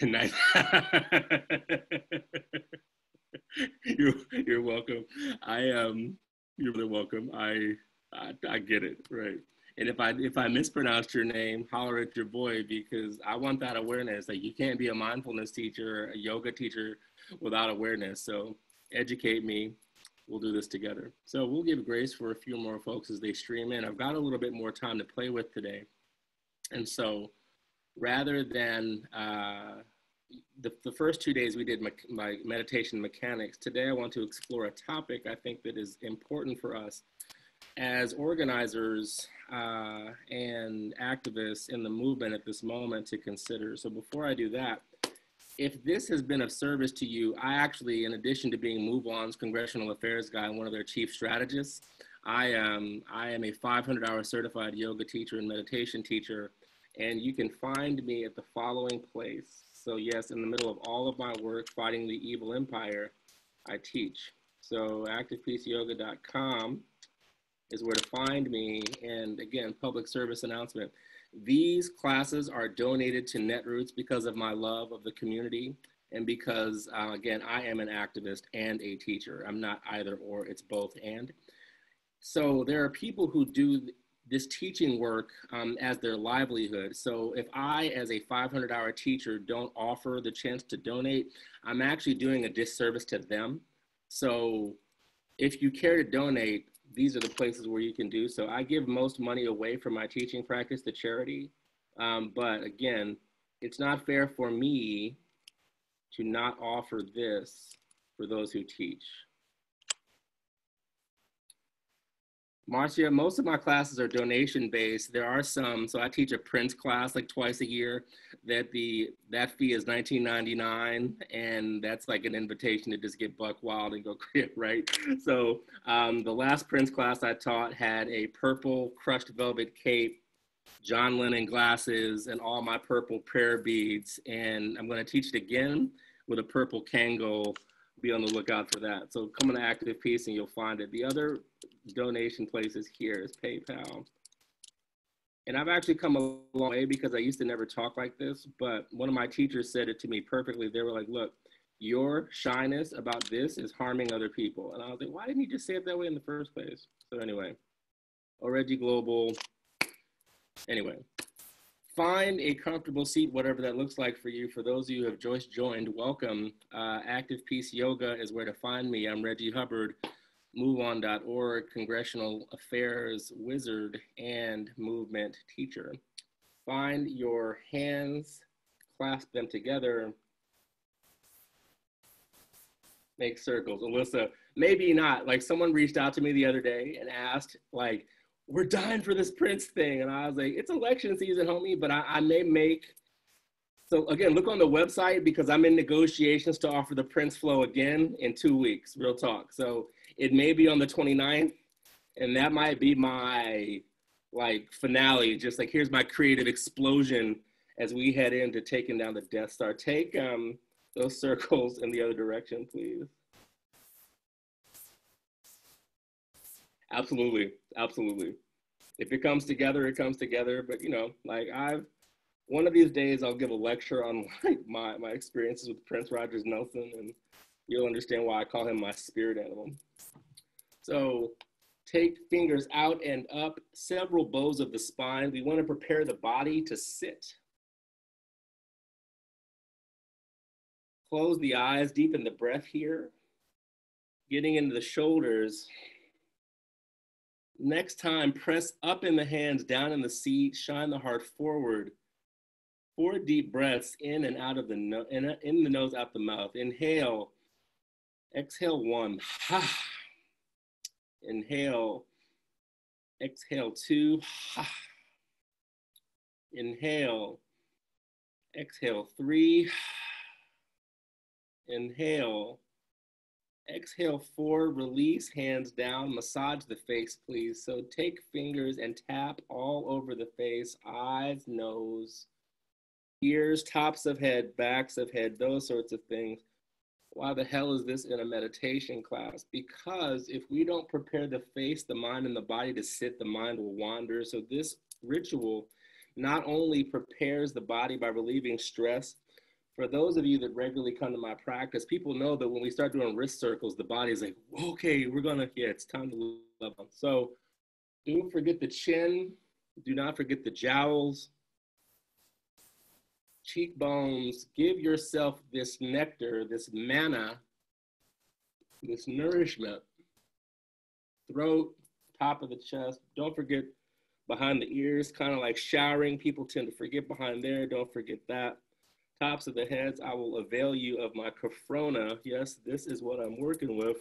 Nice. You're welcome. You're really welcome. I get it, right. And if I mispronounced your name, holler at your boy because I want that awareness. Like you can't be a mindfulness teacher, a yoga teacher without awareness. So educate me. We'll do this together. So we'll give grace for a few more folks as they stream in. I've got a little bit more time to play with today. And so rather than the first 2 days we did my meditation mechanics, today I want to explore a topic I think that is important for us as organizers and activists in the movement at this moment to consider. So before I do that, if this has been of service to you, I actually, in addition to being Move On's congressional affairs guy and one of their chief strategists, I am a 500-hour certified yoga teacher and meditation teacher, and you can find me at the following place. So yes, in the middle of all of my work fighting the evil empire, I teach. So activepeaceyoga.com is where to find me. And again, public service announcement. These classes are donated to Netroots because of my love of the community and because, again, I am an activist and a teacher. I'm not either or, it's both and. So there are people who do this teaching work as their livelihood. So if I, as a 500-hour teacher, don't offer the chance to donate, I'm actually doing a disservice to them. So if you care to donate, these are the places where you can do so. I give most money away from my teaching practice to charity. But again, it's not fair for me to not offer this for those who teach. Marcia, most of my classes are donation based. There are some, so I teach a Prince class like twice a year. That fee is $19.99, and that's like an invitation to just get buck wild and go crip, right? So the last Prince class I taught had a purple crushed velvet cape, John Lennon glasses, and all my purple prayer beads. And I'm going to teach it again with a purple Kangol. Be on the lookout for that. So come on to Active Peace and you'll find it. The other donation places here is PayPal. And I've actually come a long way because I used to never talk like this, but one of my teachers said it to me perfectly. They were like, look, your shyness about this is harming other people. And I was like, why didn't you just say it that way in the first place? So anyway, Reggie Global. Anyway, find a comfortable seat, whatever that looks like for you. For those of you who have just joined, welcome. Active Peace Yoga is where to find me. I'm Reggie Hubbard, MoveOn.org, Congressional Affairs Wizard and Movement Teacher. Find your hands, clasp them together, make circles. Alyssa, maybe not. Like someone reached out to me the other day and asked, like, we're dying for this Prince thing. And I was like, it's election season, homie, but I may make, so again, look on the website because I'm in negotiations to offer the Prince flow again in 2 weeks, real talk. So it may be on the 29th, and that might be my like finale, just like here's my creative explosion as we head into taking down the Death Star. Take those circles in the other direction, please. Absolutely, absolutely. If it comes together, it comes together. But you know, like one of these days I'll give a lecture on like my experiences with Prince Rogers Nelson, and you'll understand why I call him my spirit animal. So take fingers out and up, several bows of the spine. We want to prepare the body to sit. Close the eyes, deepen the breath here. Getting into the shoulders. Next time, press up in the hands, down in the seat, shine the heart forward. 4 deep breaths in and out of the nose, in the nose, out the mouth. Inhale, exhale 1. Ha. Inhale, exhale 2. Ha. Inhale, exhale 3. Inhale, exhale 4, release, hands down, massage the face, please. So take fingers and tap all over the face, eyes, nose, ears, tops of head, backs of head, those sorts of things. Why the hell is this in a meditation class? Because if we don't prepare the face, the mind, and the body to sit, the mind will wander. So this ritual not only prepares the body by relieving stress, For those of you that regularly come to my practice, people know that when we start doing wrist circles, the body is like, okay, yeah, it's time to love them. So don't forget the chin. Do not forget the jowls, cheekbones. Give yourself this nectar, this manna, this nourishment. Throat, top of the chest. Don't forget behind the ears, kind of like showering. People tend to forget behind there. Don't forget that. Tops of the heads, I will avail you of my kafrona. Yes, this is what I'm working with.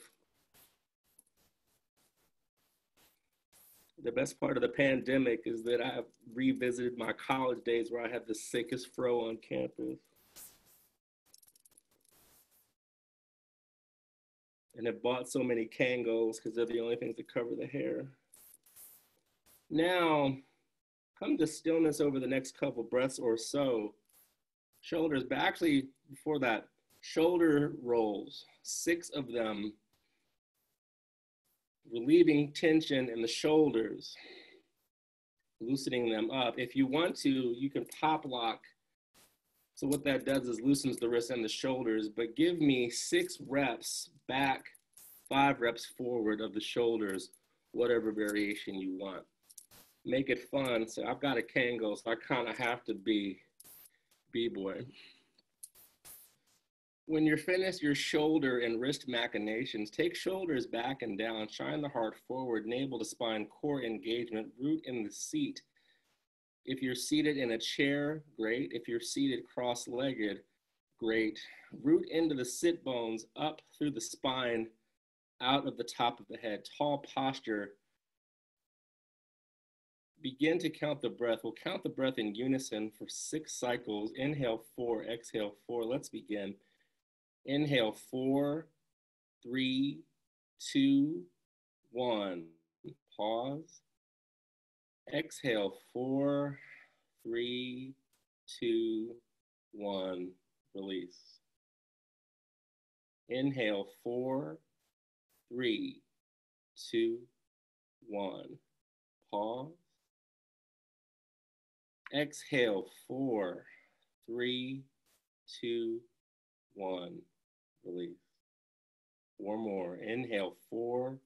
The best part of the pandemic is that I have revisited my college days where I had the sickest fro on campus and have bought so many Kangos because they're the only things that cover the hair. Now, come to stillness over the next couple breaths or so. Shoulders, but actually before that, shoulder rolls, 6 of them, relieving tension in the shoulders, loosening them up. If you want to, you can pop lock. So what that does is loosens the wrists and the shoulders, but give me 6 reps back, 5 reps forward of the shoulders, whatever variation you want. Make it fun. So I've got a Kango, so I kind of have to be B-boy. When you're finished your shoulder and wrist machinations, take shoulders back and down, shine the heart forward, navel to spine, core engagement, root in the seat. If you're seated in a chair, great. If you're seated cross-legged, great. Root into the sit bones, up through the spine, out of the top of the head. Tall posture. Begin to count the breath. We'll count the breath in unison for 6 cycles. Inhale 4, exhale 4. Let's begin. Inhale 4, 3, 2, 1. Pause. Exhale 4, 3, 2, 1. Release. Inhale 4, 3, 2, 1. Pause. Exhale 4, 3, 2, 1. Release. 4 more. Inhale 4,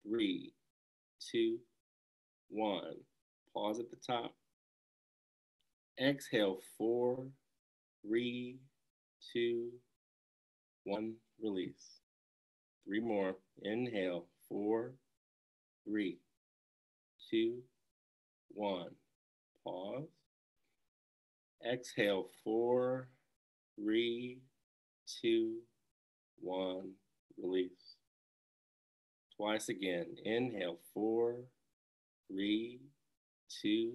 3, 2, 1. Pause at the top. Exhale 4, 3, 2, 1. Release. 3 more. Inhale 4, 3, 2, 1. Pause. Exhale 4, 3, 2, 1. Release. Twice again. Inhale 4, 3, 2,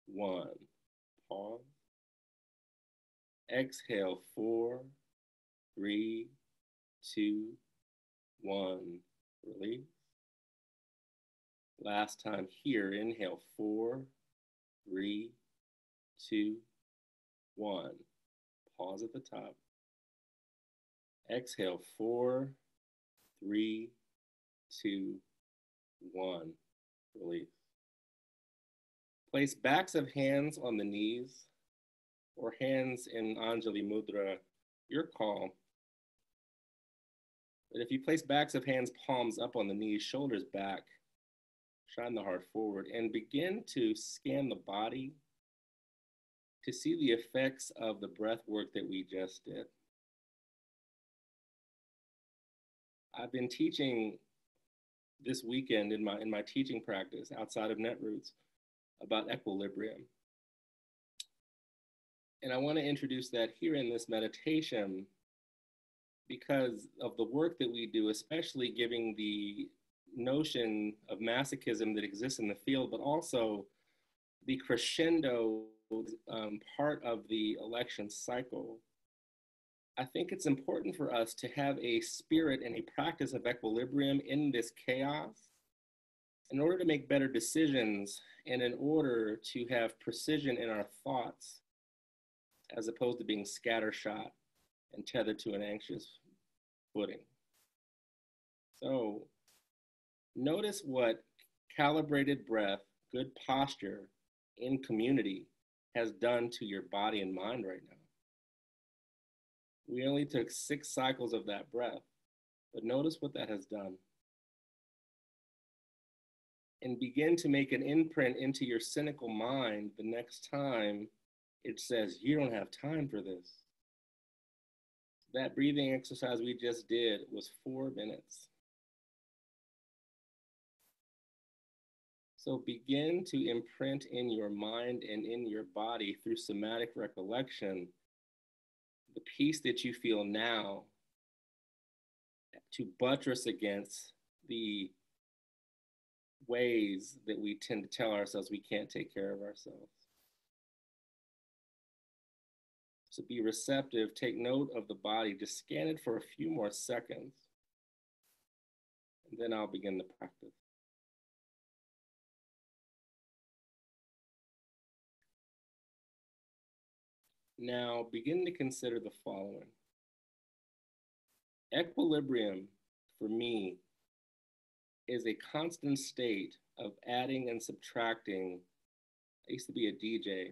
1. Pause. Exhale 4, 3, 2, 1. Release. Last time here. Inhale 4, 3, 2, 1. Pause at the top. Exhale 4, 3, 2, 1. Release. Place backs of hands on the knees or hands in Anjali Mudra, your call. But if you place backs of hands, palms up on the knees, shoulders back, shine the heart forward, and begin to scan the body to see the effects of the breath work that we just did. I've been teaching this weekend in my teaching practice outside of Netroots about equilibrium. And I want to introduce that here in this meditation because of the work that we do, especially giving the notion of masochism that exists in the field, but also the crescendo part of the election cycle. I think it's important for us to have a spirit and a practice of equilibrium in this chaos in order to make better decisions and in order to have precision in our thoughts as opposed to being scattershot and tethered to an anxious footing. So notice what calibrated breath, good posture in community has done to your body and mind right now. We only took 6 cycles of that breath, but notice what that has done. And begin to make an imprint into your cynical mind the next time it says, you don't have time for this. That breathing exercise we just did was 4 minutes. So begin to imprint in your mind and in your body through somatic recollection the peace that you feel now to buttress against the ways that we tend to tell ourselves we can't take care of ourselves. So be receptive, take note of the body, just scan it for a few more seconds, and then I'll begin the practice. Now begin to consider the following. Equilibrium, for me, is a constant state of adding and subtracting. I used to be a DJ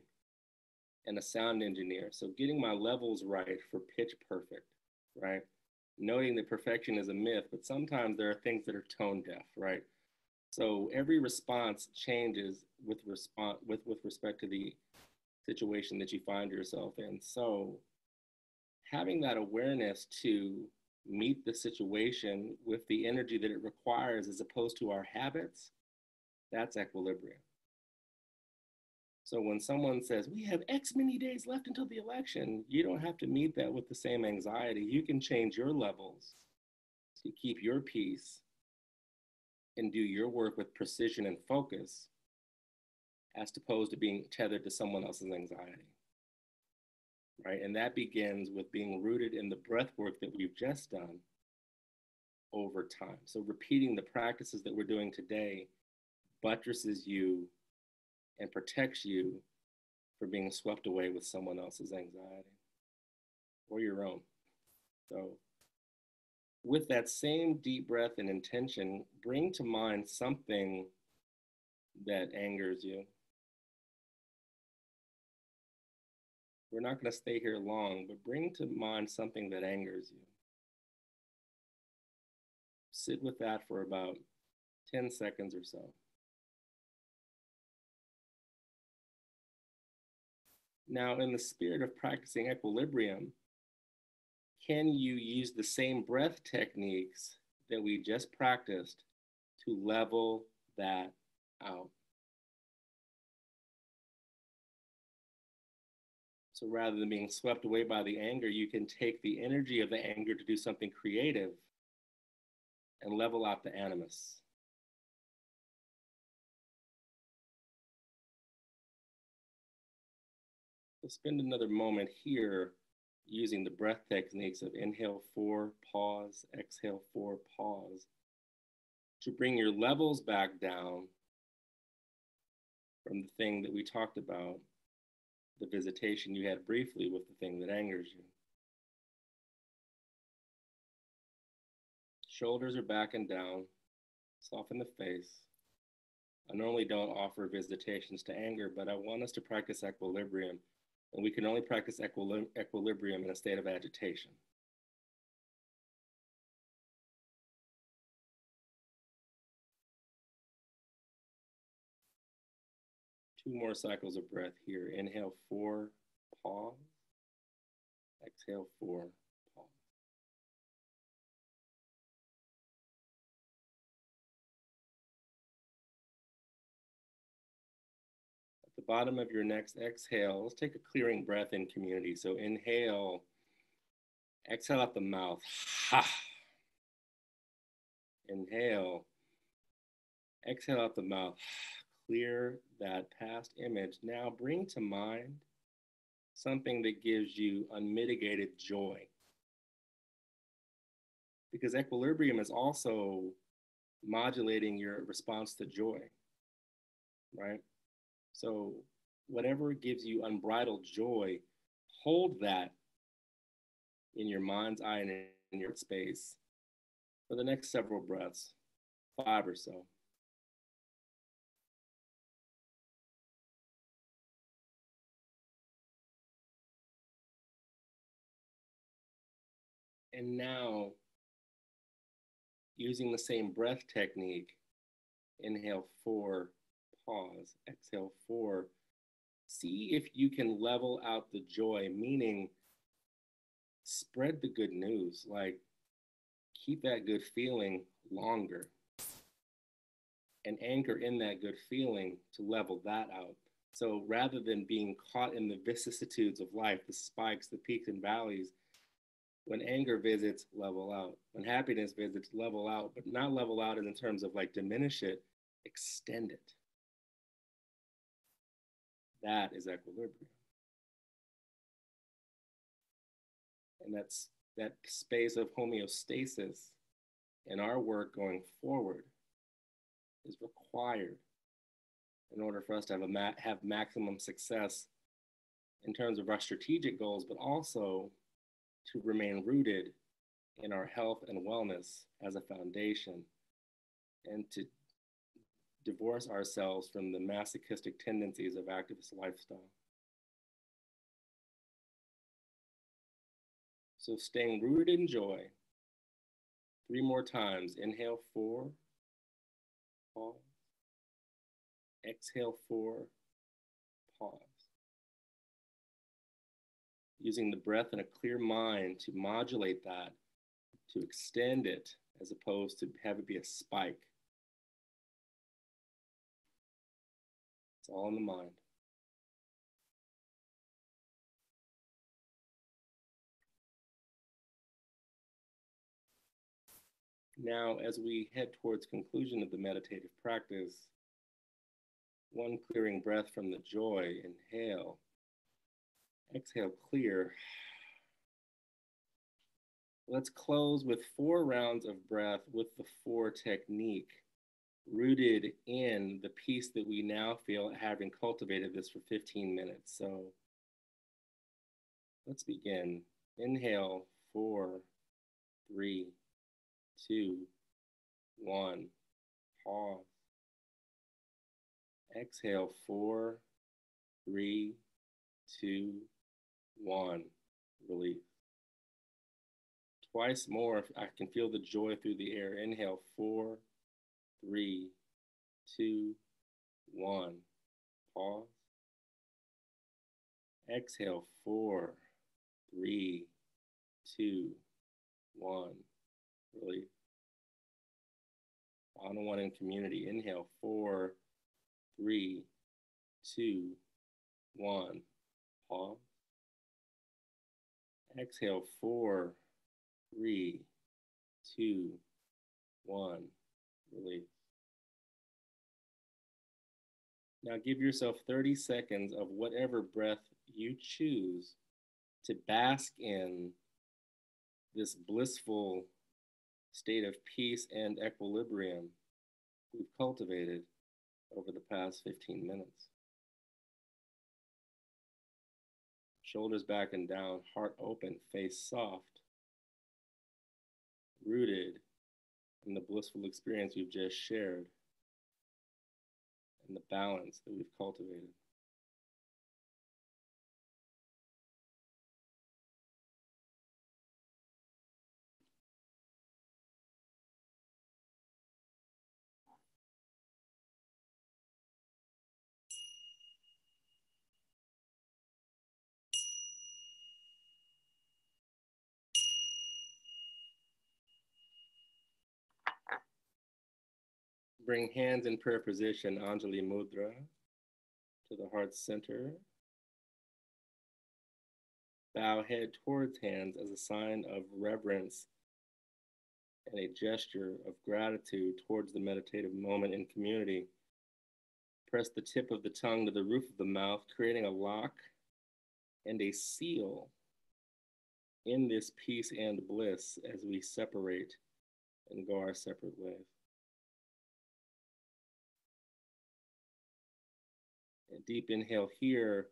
and a sound engineer, so getting my levels right for pitch perfect, right? Noting that perfection is a myth, but sometimes there are things that are tone deaf, right? So every response changes with respect to the situation that you find yourself in. So having that awareness to meet the situation with the energy that it requires as opposed to our habits, that's equilibrium. So when someone says, we have X many days left until the election, you don't have to meet that with the same anxiety. You can change your levels to keep your peace and do your work with precision and focus as opposed to being tethered to someone else's anxiety, right? And that begins with being rooted in the breath work that we've just done over time. So repeating the practices that we're doing today buttresses you and protects you from being swept away with someone else's anxiety or your own. So with that same deep breath and intention, bring to mind something that angers you. We're not going to stay here long, but bring to mind something that angers you. Sit with that for about 10 seconds or so. Now, in the spirit of practicing equilibrium, can you use the same breath techniques that we just practiced to level that out? So rather than being swept away by the anger, you can take the energy of the anger to do something creative and level out the animus. So spend another moment here using the breath techniques of inhale 4, pause, exhale 4, pause, to bring your levels back down from the thing that we talked about, the visitation you had briefly with the thing that angers you. Shoulders are back and down, soften the face. I normally don't offer visitations to anger, but I want us to practice equilibrium, and we can only practice equilibrium in a state of agitation. Two more cycles of breath here. Inhale 4, pause. Exhale 4, pause. At the bottom of your next exhale, let's take a clearing breath in community. So inhale, exhale out the mouth. Ha. Inhale, exhale out the mouth. Clear that past image. Now bring to mind something that gives you unmitigated joy. Because equilibrium is also modulating your response to joy, right? So whatever gives you unbridled joy, hold that in your mind's eye and in your space for the next several breaths, 5 or so. And now, using the same breath technique, inhale 4, pause, exhale 4. See if you can level out the joy, meaning spread the good news, like keep that good feeling longer and anchor in that good feeling to level that out. So rather than being caught in the vicissitudes of life, the spikes, the peaks and valleys, when anger visits, level out. When happiness visits, level out, but not level out in terms of like diminish it, extend it. That is equilibrium. And that's that space of homeostasis in our work going forward is required in order for us to have maximum success in terms of our strategic goals, but also to remain rooted in our health and wellness as a foundation, and to divorce ourselves from the masochistic tendencies of activist lifestyle. So staying rooted in joy. 3 more times. Inhale 4, pause. Exhale 4, pause. Using the breath and a clear mind to modulate that, to extend it, as opposed to have it be a spike. It's all in the mind. Now, as we head towards conclusion of the meditative practice, one clearing breath from the joy, inhale. Exhale, clear. Let's close with 4 rounds of breath with the 4 technique, rooted in the peace that we now feel having cultivated this for 15 minutes. So let's begin. Inhale, 4, 3, 2, 1, pause. Exhale, 4, 3, 2, 1, release. Twice more, I can feel the joy through the air. Inhale, 4, 3, 2, 1, pause. Exhale, 4, 3, 2, 1, release. Final one in community. Inhale, 4, 3, 2, 1, pause. Exhale, 4, 3, 2, 1, release. Now give yourself 30 seconds of whatever breath you choose to bask in this blissful state of peace and equilibrium we've cultivated over the past 15 minutes. Shoulders back and down, heart open, face soft, rooted in the blissful experience we've just shared and the balance that we've cultivated. Bring hands in prayer position, Anjali Mudra, to the heart center. Bow head towards hands as a sign of reverence and a gesture of gratitude towards the meditative moment in community. Press the tip of the tongue to the roof of the mouth, creating a lock and a seal in this peace and bliss as we separate and go our separate ways. A deep inhale here,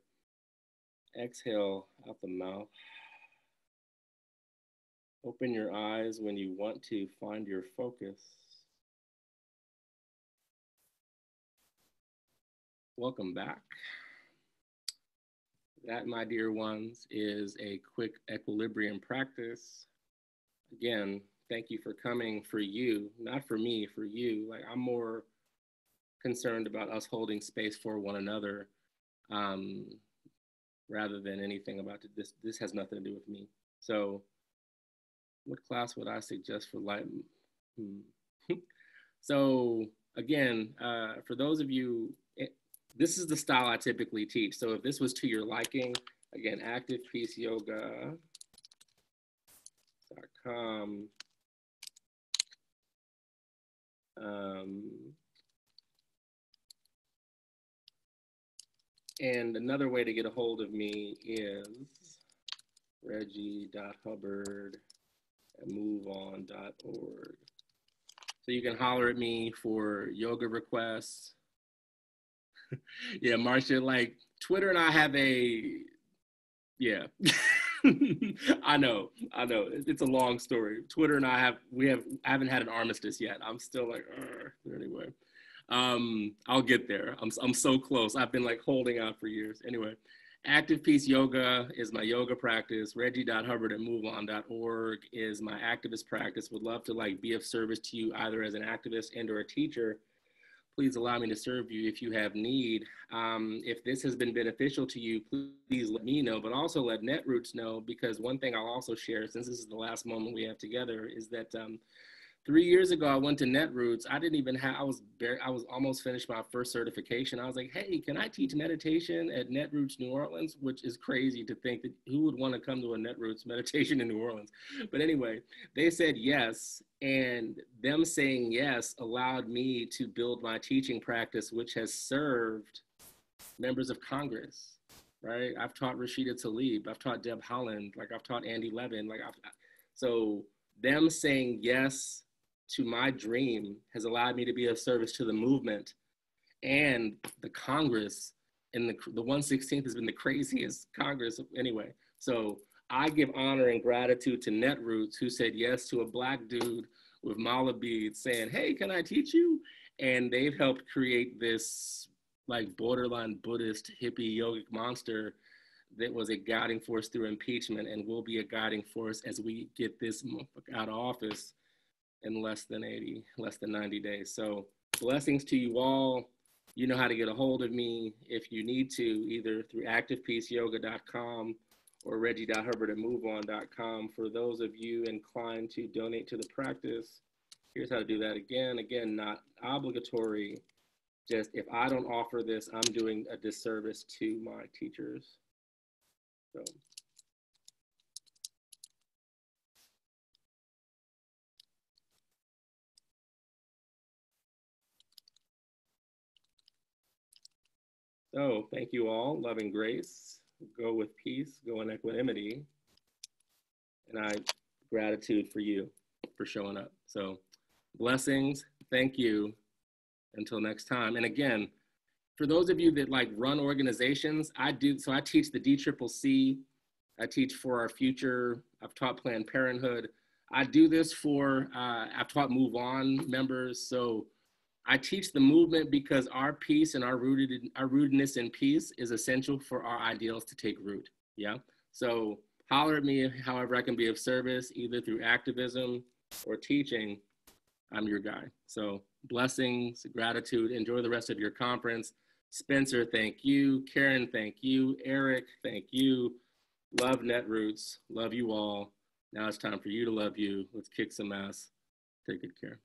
exhale out the mouth. Open your eyes when you want to find your focus. Welcome back. That, my dear ones, is a quick equilibrium practice again, thank you for coming for you, not for me, for you. Like, I'm more concerned about us holding space for one another, um, rather than anything about this. This has nothing to do with me. So, what class would I suggest for light? Hmm. So, again, for those of you, this is the style I typically teach. So, if this was to your liking, again, activepeaceyoga.com. Um, and another way to get a hold of me is reggie.hubbard@moveon.org. So you can holler at me for yoga requests. Yeah, Marcia, like Twitter and I have yeah. I know. It's a long story. Twitter and I I haven't had an armistice yet. I'm still like, anyway. I'll get there. I'm so close. I've been like holding out for years. Anyway, Active Peace Yoga is my yoga practice. Reggie.hubbard@moveon.org is my activist practice. Would love to like be of service to you either as an activist and or a teacher. Please allow me to serve you if you have need. If this has been beneficial to you, please let me know, but also let Netroots know, because one thing I'll also share, since this is the last moment we have together, is that 3 years ago, I went to Netroots. I didn't even have, I was almost finished my first certification. I was like, hey, can I teach meditation at Netroots New Orleans? Which is crazy to think that who would want to come to a Netroots meditation in New Orleans? But anyway, they said yes. And them saying yes allowed me to build my teaching practice, which has served members of Congress, right? I've taught Rashida Tlaib. I've taught Deb Holland. Like I've taught Andy Levin. So them saying yes to my dream has allowed me to be of service to the movement and the Congress. And the 116th has been the craziest Congress anyway. So I give honor and gratitude to Netroots, who said yes to a Black dude with mala beads saying, hey, can I teach you? And they've helped create this like borderline Buddhist hippie yogic monster that was a guiding force through impeachment and will be a guiding force as we get this motherfucker out of office in less than 90 days. So blessings to you all. You know how to get a hold of me if you need to, either through activepeaceyoga.com or reggie.hubbard@moveon.com. For those of you inclined to donate to the practice, here's how to do that again. Again, not obligatory. Just if I don't offer this, I'm doing a disservice to my teachers. So thank you all. Love and grace. Go with peace. Go in equanimity. And I gratitude for you for showing up. So blessings. Thank you. Until next time. And again, for those of you that like run organizations, I teach the DCCC. I teach For Our Future. I've taught Planned Parenthood. I do this for, I've taught Move On members. So I teach the movement because our peace and our rootedness in peace is essential for our ideals to take root. Yeah. So holler at me however I can be of service, either through activism or teaching. I'm your guy. So blessings, gratitude. Enjoy the rest of your conference. Spencer, thank you. Karen, thank you. Eric, thank you. Love Netroots. Love you all. Now it's time for you to love you. Let's kick some ass. Take good care.